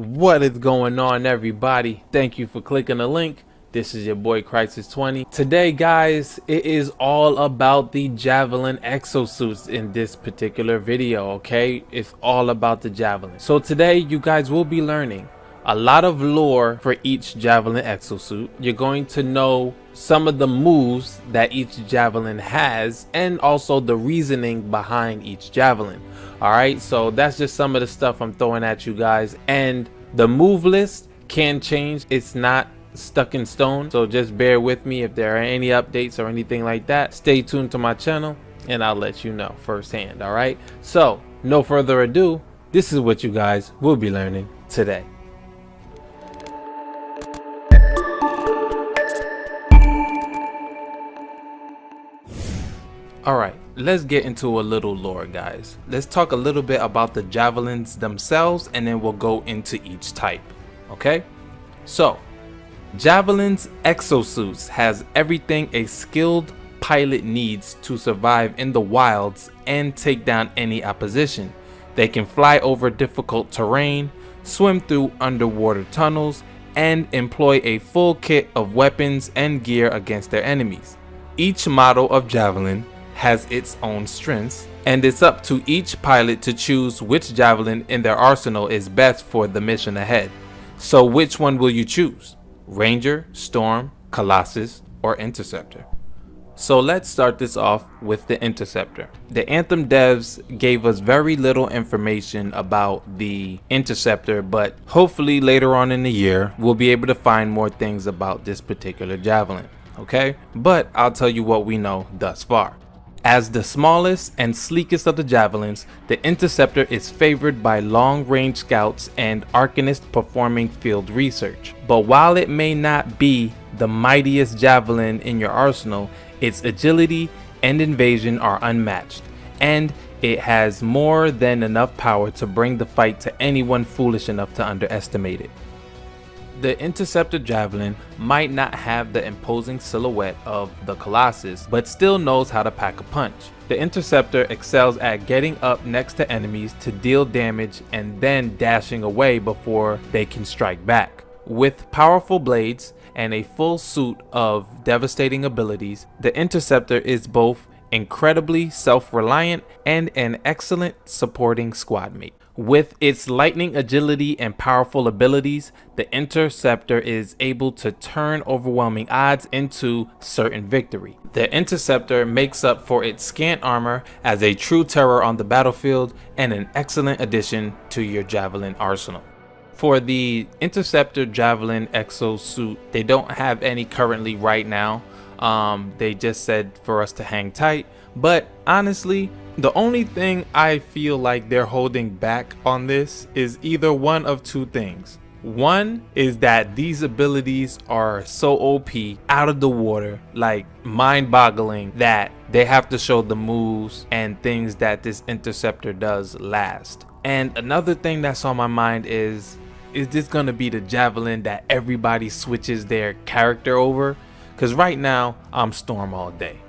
What is going on, everybody? Thank you for clicking the link. This is your boy Crisis 20. Today, guys, it is all about the Javeline Exosuits in this particular video, okay? It's all about the Javelin. So today, you guys will be learning a lot of lore for each Javeline Exosuit. You're going to know some of the moves that each Javelin has and also the reasoning behind each Javelin. Alright, so that's just some of the stuff I'm throwing at you guys. And the move list can change. It's not stuck in stone, so just bear with me if there are any updates or anything like that. Stay tuned to my channel and I'll let you know firsthand. Alright, so no further ado, this is what you guys will be learning today. Alright, let's get into a little lore, guys. Let's talk a little bit about the Javelins themselves and then we'll go into each type. Okay, so Javelin's Exosuits has everything a skilled pilot needs to survive in the wilds and take down any opposition. They can fly over difficult terrain, swim through underwater tunnels, and employ a full kit of weapons and gear against their enemies. Each model of Javelin has its own strengths, and it's up to each pilot to choose which Javelin in their arsenal is best for the mission ahead. So which one will you choose? Ranger, Storm, Colossus, or Interceptor? So let's start this off with the Interceptor. The Anthem devs gave us very little information about the Interceptor, but hopefully later on in the year we'll be able to find more things about this particular Javelin. Okay, but I'll tell you what we know thus far. As the smallest and sleekest of the Javelins, the Interceptor is favored by long-range scouts and arcanists performing field research. But while it may not be the mightiest Javelin in your arsenal, its agility and invasion are unmatched, and it has more than enough power to bring the fight to anyone foolish enough to underestimate it. The Interceptor Javelin might not have the imposing silhouette of the Colossus, but still knows how to pack a punch. The Interceptor excels at getting up next to enemies to deal damage and then dashing away before they can strike back. With powerful blades and a full suit of devastating abilities, the Interceptor is both incredibly self-reliant and an excellent supporting squad mate. With its lightning agility and powerful abilities, the Interceptor is able to turn overwhelming odds into certain victory. The Interceptor makes up for its scant armor as a true terror on the battlefield and an excellent addition to your Javelin arsenal. For the Interceptor Javeline Exosuit, they don't have any currently right now. They just said for us to hang tight, but honestly, the only thing I feel like they're holding back on this is either one of two things. One is that these abilities are so OP, out of the water, like mind-boggling, that they have to show the moves and things that this Interceptor does last. And another thing that's on my mind is this gonna be the Javelin that everybody switches their character over? Because right now, I'm Storm all day.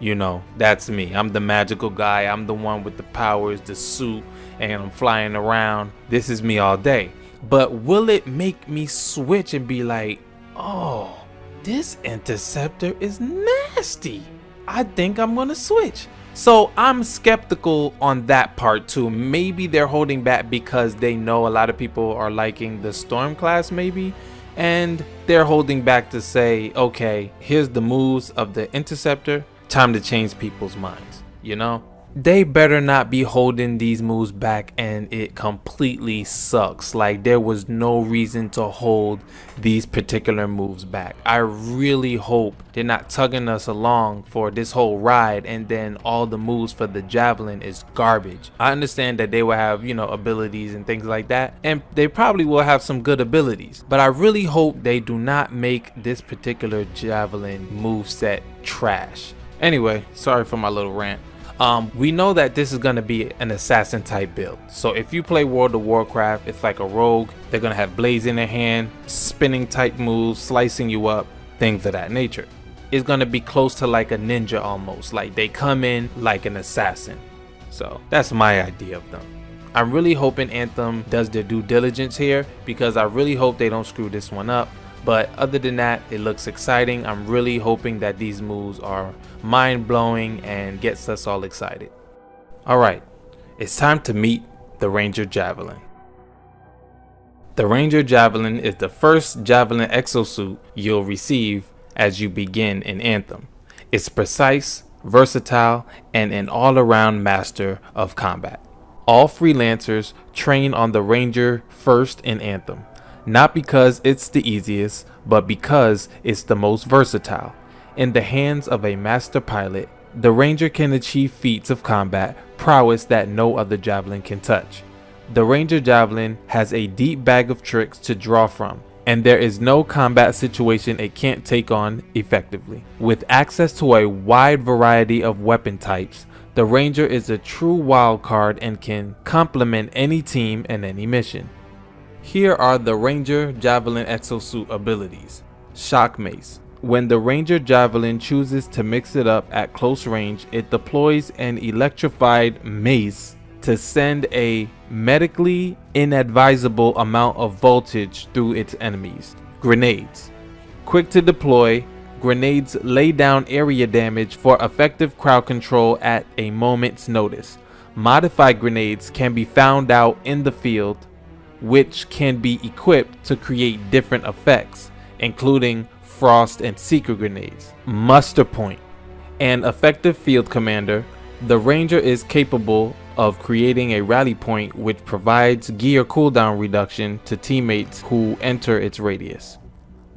You know, that's me. I'm the magical guy. I'm the one with the powers, the suit, and I'm flying around. This is me all day. But will it make me switch and be like, oh, this Interceptor is nasty? I think I'm gonna switch. So I'm skeptical on that part too. Maybe they're holding back because they know a lot of people are liking the Storm class maybe. And they're holding back to say, okay, here's the moves of the Interceptor. Time to change people's minds, you know? They better not be holding these moves back and it completely sucks. Like, there was no reason to hold these particular moves back. I really hope they're not tugging us along for this whole ride and then all the moves for the Javelin is garbage. I understand that they will have, you know, abilities and things like that, and they probably will have some good abilities, but I really hope they do not make this particular Javelin moveset trash. Anyway, sorry for my little rant. We know that this is going to be an assassin type build. So if you play World of Warcraft, it's like a rogue. They're going to have blades in their hand, spinning type moves, slicing you up, things of that nature. It's going to be close to like a ninja almost. Like they come in like an assassin. So that's my idea of them. I'm really hoping Anthem does their due diligence here, because I really hope they don't screw this one up. But other than that, it looks exciting. I'm really hoping that these moves are mind-blowing and gets us all excited. Alright, it's time to meet the Ranger Javelin. The Ranger Javelin is the first Javeline Exosuit you'll receive as you begin in Anthem. It's precise, versatile, and an all-around master of combat. All freelancers train on the Ranger first in Anthem, not because it's the easiest, but because it's the most versatile. In the hands of a master pilot, the Ranger can achieve feats of combat prowess that no other Javelin can touch. The Ranger Javelin has a deep bag of tricks to draw from, and there is no combat situation it can't take on effectively. With access to a wide variety of weapon types, the Ranger is a true wild card and can complement any team and any mission. Here are the Ranger Javeline Exosuit abilities. Shock Mace. When the Ranger Javelin chooses to mix it up at close range, it deploys an electrified mace to send a medically inadvisable amount of voltage through its enemies. Grenades. Quick to deploy, grenades lay down area damage for effective crowd control at a moment's notice. Modified grenades can be found out in the field, which can be equipped to create different effects, including frost and secret grenades. Muster point. An effective field commander, the Ranger is capable of creating a rally point which provides gear cooldown reduction to teammates who enter its radius.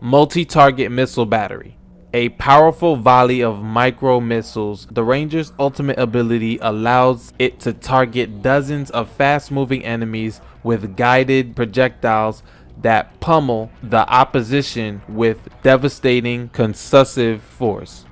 Multi-target missile battery. A powerful volley of micro missiles, the Ranger's ultimate ability allows it to target dozens of fast-moving enemies with guided projectiles that pummel the opposition with devastating concussive force.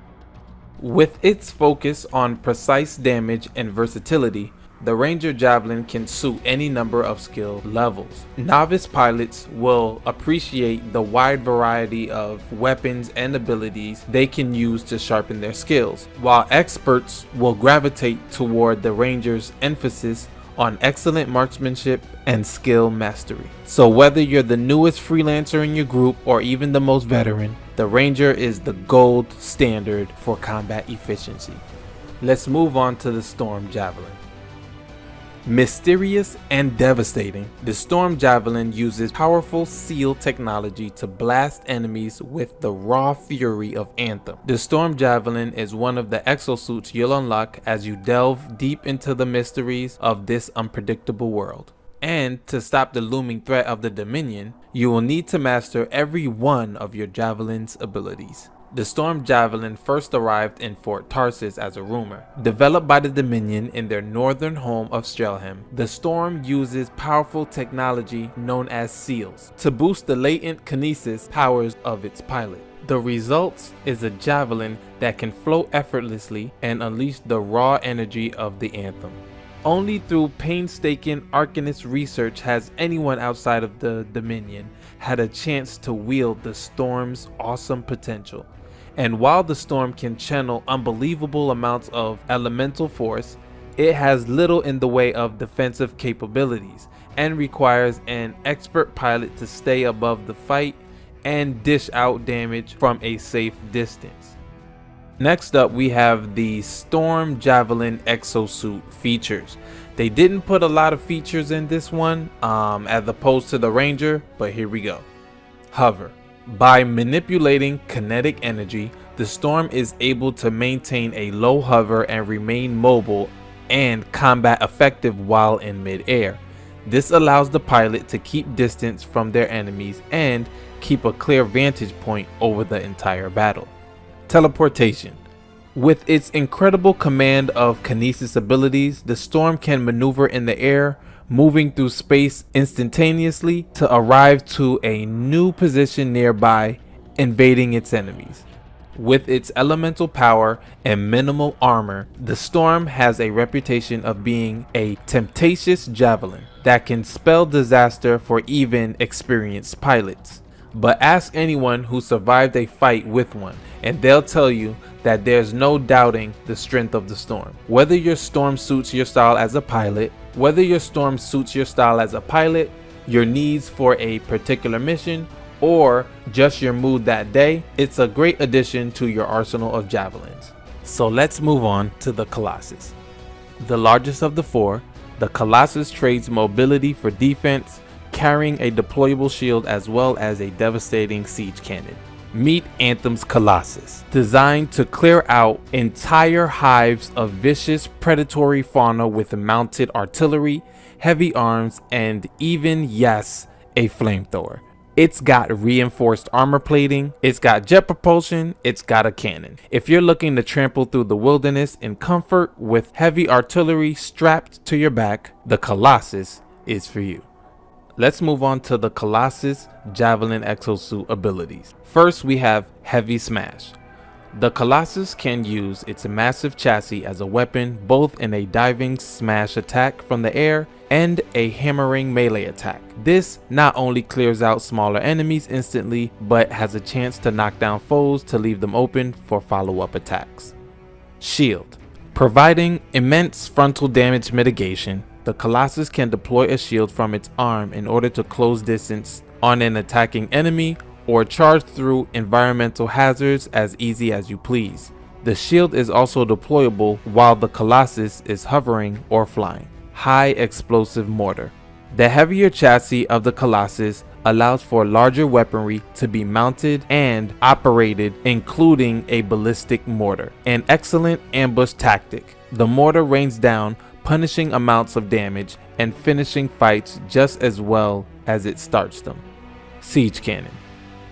With its focus on precise damage and versatility, the Ranger Javelin can suit any number of skill levels. Novice pilots will appreciate the wide variety of weapons and abilities they can use to sharpen their skills, while experts will gravitate toward the Ranger's emphasis on excellent marksmanship and skill mastery. So whether you're the newest freelancer in your group or even the most veteran, the Ranger is the gold standard for combat efficiency. Let's move on to the Storm Javelin. Mysterious and devastating, the Storm Javelin uses powerful seal technology to blast enemies with the raw fury of Anthem. The Storm Javelin is one of the exosuits you'll unlock as you delve deep into the mysteries of this unpredictable world. And to stop the looming threat of the Dominion, you will need to master every one of your Javelin's abilities. The Storm Javelin first arrived in Fort Tarsis as a rumor. Developed by the Dominion in their northern home of Strelheim, the Storm uses powerful technology known as seals to boost the latent kinesis powers of its pilot. The result is a Javelin that can float effortlessly and unleash the raw energy of the Anthem. Only through painstaking Arcanist research has anyone outside of the Dominion had a chance to wield the Storm's awesome potential. And while the Storm can channel unbelievable amounts of elemental force, it has little in the way of defensive capabilities and requires an expert pilot to stay above the fight and dish out damage from a safe distance. Next up, we have the Storm Javeline Exosuit features. They didn't put a lot of features in this one as opposed to the Ranger, but here we go. Hover. By manipulating kinetic energy, the Storm is able to maintain a low hover and remain mobile and combat effective while in mid-air. This allows the pilot to keep distance from their enemies and keep a clear vantage point over the entire battle. Teleportation. With its incredible command of kinesis abilities, the Storm can maneuver in the air, moving through space instantaneously to arrive to a new position nearby, invading its enemies. With its elemental power and minimal armor, the Storm has a reputation of being a temptatious javelin that can spell disaster for even experienced pilots. But ask anyone who survived a fight with one, and they'll tell you that there's no doubting the strength of the Storm. Whether your Storm suits your style as a pilot, Whether your storm suits your style as a pilot, your needs for a particular mission, or just your mood that day, it's a great addition to your arsenal of javelins. So let's move on to the Colossus. The largest of the four, the Colossus trades mobility for defense, carrying a deployable shield as well as a devastating siege cannon. Meet Anthem's Colossus, designed to clear out entire hives of vicious predatory fauna with mounted artillery, heavy arms, and even, yes, a flamethrower. It's got reinforced armor plating, it's got jet propulsion, it's got a cannon. If you're looking to trample through the wilderness in comfort with heavy artillery strapped to your back, the Colossus is for you. Let's move on to the Colossus Javeline Exosuit abilities. First, we have Heavy Smash. The Colossus can use its massive chassis as a weapon, both in a diving smash attack from the air and a hammering melee attack. This not only clears out smaller enemies instantly, but has a chance to knock down foes to leave them open for follow-up attacks. Shield. Providing immense frontal damage mitigation, the Colossus can deploy a shield from its arm in order to close distance on an attacking enemy or charge through environmental hazards as easy as you please. The shield is also deployable while the Colossus is hovering or flying. High explosive mortar. The heavier chassis of the Colossus allows for larger weaponry to be mounted and operated, including a ballistic mortar, an excellent ambush tactic. The mortar rains down, punishing amounts of damage and finishing fights just as well as it starts them. Siege Cannon.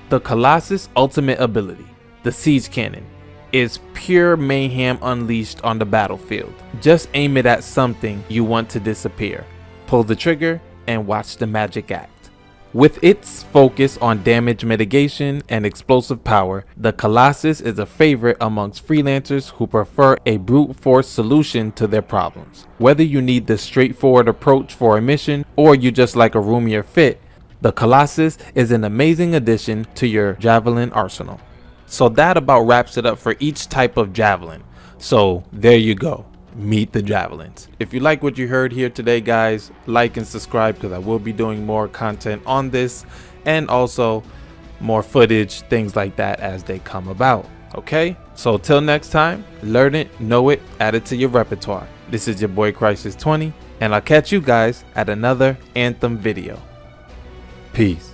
The Colossus' ultimate ability, the Siege Cannon, is pure mayhem unleashed on the battlefield. Just aim it at something you want to disappear, pull the trigger, and watch the magic act. With its focus on damage mitigation and explosive power, the Colossus is a favorite amongst freelancers who prefer a brute force solution to their problems. Whether you need the straightforward approach for a mission or you just like a roomier fit, the Colossus is an amazing addition to your Javelin arsenal. So that about wraps it up for each type of Javelin. So there you go. Meet the Javelins. If you like what you heard here today, guys, like and subscribe because I will be doing more content on this and also more footage, things like that as they come about. Okay, so till next time, learn it, know it, add it to your repertoire. This is your boy Crisis 20, and I'll catch you guys at another Anthem video. Peace.